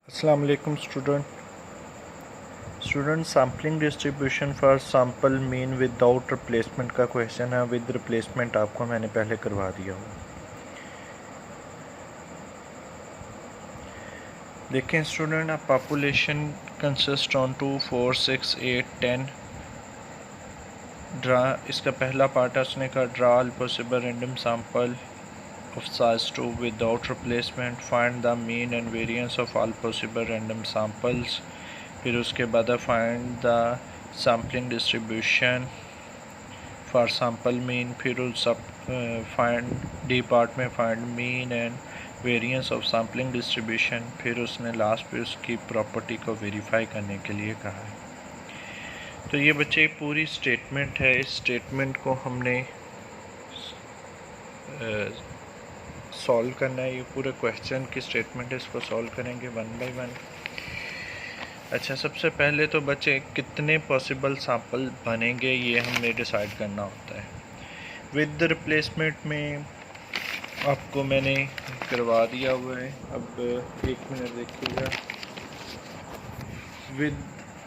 अस्सलाम वालेकुम student sampling distribution for sample mean without replacement का क्वेश्चन है। विद रिप्लेसमेंट आपको मैंने पहले करवा दिया हुआ। देखें स्टूडेंट, अब पॉपुलेशन कंसिस्ट ऑन 2, 4, 6, 8, 10 ड्रा। इसका पहला पार्ट है, उसने कहा draw all possible random sample of size 2 without replacement, find the mean and variance of all possible random samples। फिर उसके बाद find the sampling distribution for sample mean। फिर उस find डी पार्ट में find mean and variance of sampling distribution। फिर उसने last पे उसकी प्रॉपर्टी को वेरीफाई करने के लिए कहा है। तो ये बच्चे पूरी स्टेटमेंट है। इस स्टेटमेंट को हमने सॉल्व करना है। ये पूरे क्वेश्चन की स्टेटमेंट है, इसको सॉल्व करेंगे वन बाय वन। अच्छा, सबसे पहले तो बच्चे कितने पॉसिबल सैंपल बनेंगे ये हमने डिसाइड करना होता है। विद रिप्लेसमेंट में आपको मैंने करवा दिया हुआ है। अब एक मिनट देखिएगा। विद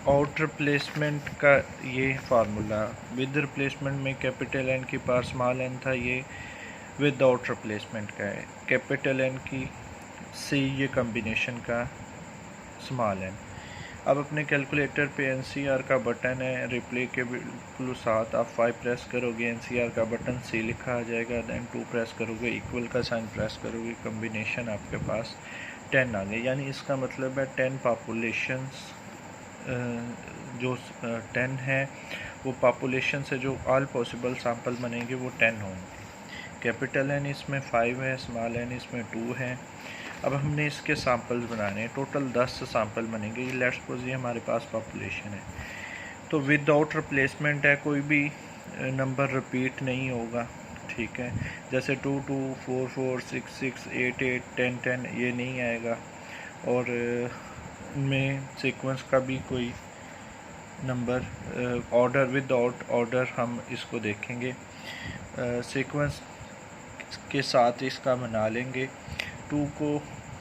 आउट रिप्लेसमेंट का ये फार्मूला, विद रिप्लेसमेंट में कैपिटल एन की पावर स्मॉल एन था, ये विदाउट रिप्लेसमेंट का है। कैपिटल एन की सी ये कम्बिनेशन का स्मॉल एन। अब अपने कैलकुलेटर पे एनसीआर का बटन है, रिप्ले के बिल्कुल साथ आप 5 प्रेस करोगे, एनसीआर का बटन सी लिखा आ जाएगा। देन 2 प्रेस करोगे, इक्वल का साइन प्रेस करोगे, कम्बिनेशन आपके पास 10 आ गए। यानी इसका मतलब है 10 पॉपुलेशंस जो 10 है वो पॉपुलेशन से जो ऑल पॉसिबल सैंपल बनेंगे वो 10 होंगे। कैपिटल एन इसमें 5 है, स्मॉल एन इसमें 2 है। अब हमने इसके सैंपल्स बनाने हैं। टोटल 10 सैंपल बनेंगे। ये लेट्स सपोज ये हमारे पास पॉपुलेशन है। तो विदाउट रिप्लेसमेंट है, कोई भी नंबर रिपीट नहीं होगा, ठीक है। जैसे 2, 2, 4, 4, 6, 6, 8, 8, 10, 10 ये नहीं आएगा। और में सीक्वेंस का भी कोई नंबर ऑर्डर विदाउट ऑर्डर हम इसको देखेंगे। सीक्वेंस के साथ इसका बना लेंगे। 2 को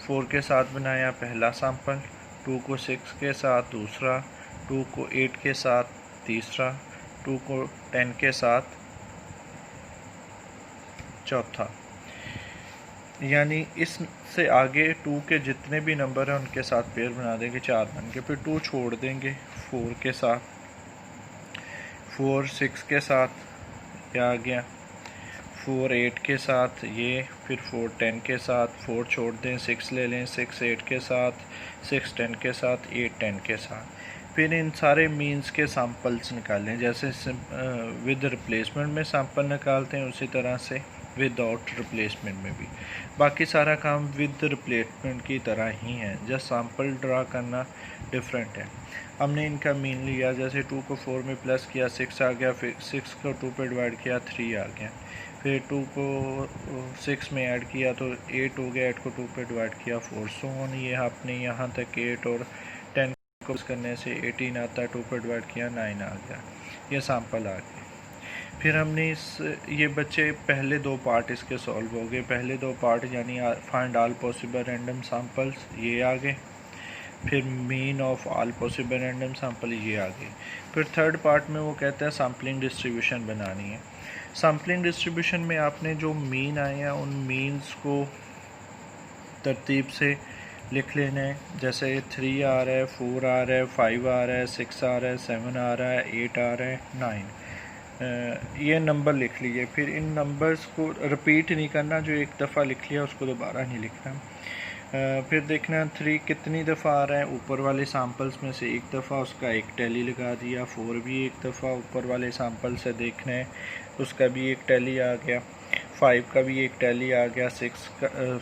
4 के साथ बनाया पहला सैंपल, 2 को 6 के साथ दूसरा, 2 को 8 के साथ तीसरा, 2 को 10 के साथ चौथा। यानी इससे आगे 2 के जितने भी नंबर हैं उनके साथ पेयर बना देंगे, 4 बन के। फिर 2 छोड़ देंगे 4 के साथ, 4 6 के साथ ये आ गया, 4 8 के साथ ये, फिर 4 10 के साथ, 4 छोड़ दें 6 ले लें, 6 8 के साथ, 6 10 के साथ, 8 10 के साथ। फिर इन सारे मीन्स के सैंपल्स निकालें। जैसे विद रिप्लेसमेंट में सैंपल निकालते हैं उसी तरह से विदाउट रिप्लेसमेंट में भी। बाकी सारा काम विद रिप्लेसमेंट की तरह ही है, जस्ट सैंपल ड्रा करना डिफरेंट है। हमने इनका मीन लिया, जैसे 2 को 4 में प्लस किया 6 आ गया, फिर 6 को 2 पे डिवाइड किया 3 आ गया, फिर 2 को 6 में ऐड किया तो 8 हो गया, 8 को 2 पे डिवाइड किया 4। So on. ये आपने यहाँ तक 8 और 10 को करने से 18 आता है, 2 पे डिवाइड किया 9 आ गया। ये सैंपल आ गए। फिर हमने ये बच्चे पहले 2 पार्ट इसके सॉल्व हो गए। पहले 2 पार्ट यानी find all possible random samples ये आ गए, फिर mean of all possible random sample ये आ गए। फिर थर्ड पार्ट में वो कहता है सैम्पलिंग डिस्ट्रीब्यूशन बनानी है। सैम्पलिंग डिस्ट्रीब्यूशन में आपने जो मीन आए हैं उन मीन्स को तरतीब से लिख लेना है। जैसे 3 आ रहा है, 4 आ रहा है, 5 आ रहा है, 6 आ रहा है, 7 आ रहा है, 8 आ रहा है, 9 ये नंबर लिख लीजिए। फिर इन नंबर्स को रिपीट नहीं करना, जो एक दफ़ा लिख लिया उसको दोबारा नहीं लिखना। फिर देखना 3 कितनी दफ़ा आ रहा है। ऊपर वाले सैंपल्स में से एक दफ़ा उसका एक टैली लगा दिया। 4 भी एक दफ़ा ऊपर वाले सैंपल से देखना है, उसका भी एक टैली आ गया। 5 का भी एक टैली आ गया।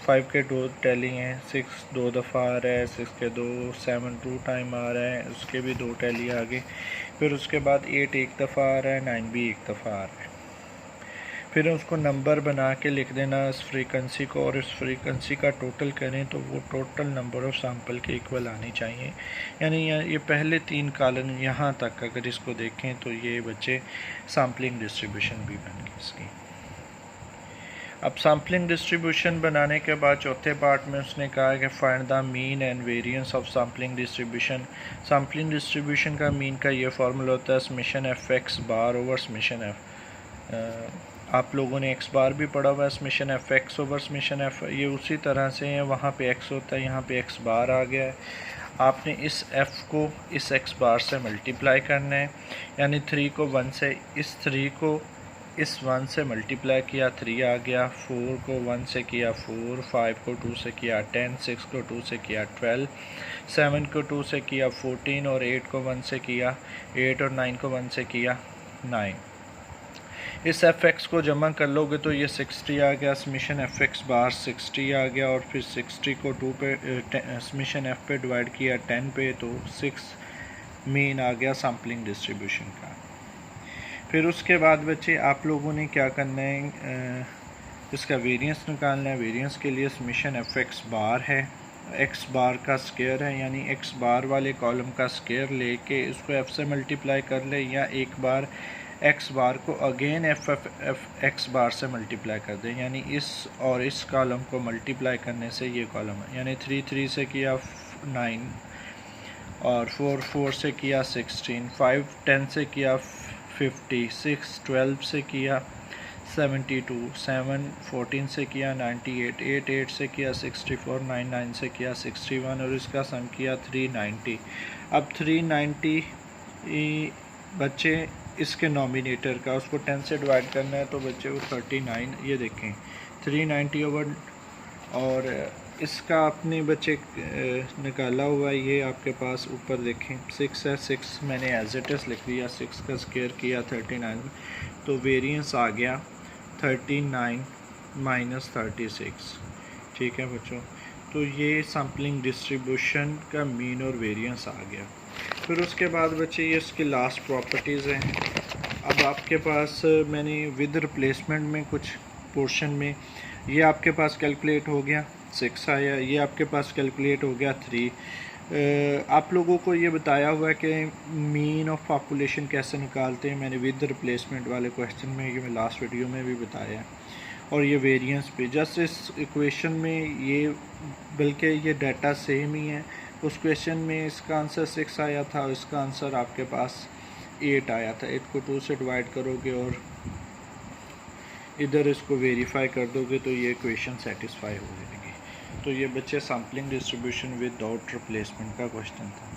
5 के 2 टैली हैं, 6 2 दफ़ा आ रहा है, 6 के 2, 7 2 टाइम आ रहा है, उसके भी 2 टैली आ गए। फिर उसके बाद 8 एक दफ़ा आ रहा है, 9 भी एक दफ़ा आ रहा है। फिर उसको नंबर बना के लिख देना इस फ्रीक्वेंसी को, और इस फ्रीक्वेंसी का टोटल करें तो वो टोटल नंबर ऑफ सैंपल के इक्वल आनी चाहिए। यानी ये पहले 3 कॉलम यहाँ तक अगर इसको देखें तो ये बच्चे सैम्पलिंग डिस्ट्रीब्यूशन भी बन गई इसकी। अब सैम्पलिंग डिस्ट्रीब्यूशन बनाने के बाद चौथे पार्ट में उसने कहा है कि find the mean and variance of sampling distribution. Sampling distribution का मीन का ये फार्मूला होता है समेशन एफ एक्स बार ओवर समेशन एफ। आप लोगों ने एक्स बार भी पढ़ा हुआ है, summation F x over summation F, ये उसी तरह से है। वहाँ पे एक्स होता है, यहाँ पे एक्स बार आ गया है। आपने इस एफ़ को इस एक्स बार से मल्टीप्लाई करना है, यानी 3 को 1 से, इस 3 को इस 1 से मल्टीप्लाई किया 3 आ गया, 4 को 1 से किया 4, 5 को 2 से किया 10, 6 को 2 से किया 12, 7 को 2 से किया 14 और 8 को 1 से किया 8 और 9 को 1 से किया 9। इस एफ एक्स को जमा कर लोगे तो ये 60 आ गया, समेशन एफ एक्स बार 60 आ गया, और फिर 60 को 2 पे समेशन एफ पे डिवाइड किया 10 पे, तो 6 मीन आ गया सैम्पलिंग डिस्ट्रीब्यूशन का। फिर उसके बाद बच्चे आप लोगों ने क्या करना है, इसका वेरिएंस निकालना है। वेरिएंस के लिए समेशन एफ एक्स बार है, एक्स बार का स्क्वायर है, यानी एक्स बार वाले कॉलम का स्क्वायर लेके इसको एफ से मल्टीप्लाई कर ले, या एक बार एक्स बार को अगेन एफ एक्स बार से मल्टीप्लाई कर दें, यानी इस और इस कॉलम को मल्टीप्लाई करने से ये कॉलम है, यानी 3 से किया 9 और 4 से किया 16, 5 10 से किया 50, 6 12 से किया 72, 7 14 से किया 98, 8 से किया 64, 9 से किया 61 और इसका सम किया 390। अब 390 बच्चे इसके नॉमिनेटर का, उसको 10 से डिवाइड करना है तो बच्चे वो 39, ये देखें 390 ओवर, और इसका आपने बच्चे निकाला हुआ है, ये आपके पास ऊपर देखें 6 है, 6 मैंने एज इट इज़ लिख दिया, 6 का स्क्वायर किया 39, तो वेरिएंस आ गया 39 माइनस 36। ठीक है बच्चों, तो ये सैम्पलिंग डिस्ट्रीब्यूशन का मीन और वेरिएंस आ गया। फिर उसके बाद बच्चे ये इसकी लास्ट प्रॉपर्टीज़ हैं। अब आपके पास मैंने विद रिप्लेसमेंट में कुछ पोर्शन में ये आपके पास कैलकुलेट हो गया 6 आया, ये आपके पास कैलकुलेट हो गया 3। आप लोगों को ये बताया हुआ है कि मीन ऑफ पॉपुलेशन कैसे निकालते हैं, मैंने विद रिप्लेसमेंट वाले क्वेश्चन में, ये मैं लास्ट वीडियो में भी बताया है, और ये वेरिएंस पे जस्ट इस इक्वेशन में ये, बल्कि ये डाटा सेम ही है। उस क्वेश्चन में इसका आंसर 6 आया था और इसका आंसर आपके पास 8 आया था। 8 को 2 से डिवाइड करोगे और इधर इसको वेरीफाई कर दोगे तो ये इक्वेशन सेटिस्फाई हो जाएगी। तो ये बच्चे सैम्पलिंग डिस्ट्रीब्यूशन विदाउट रिप्लेसमेंट का क्वेश्चन था।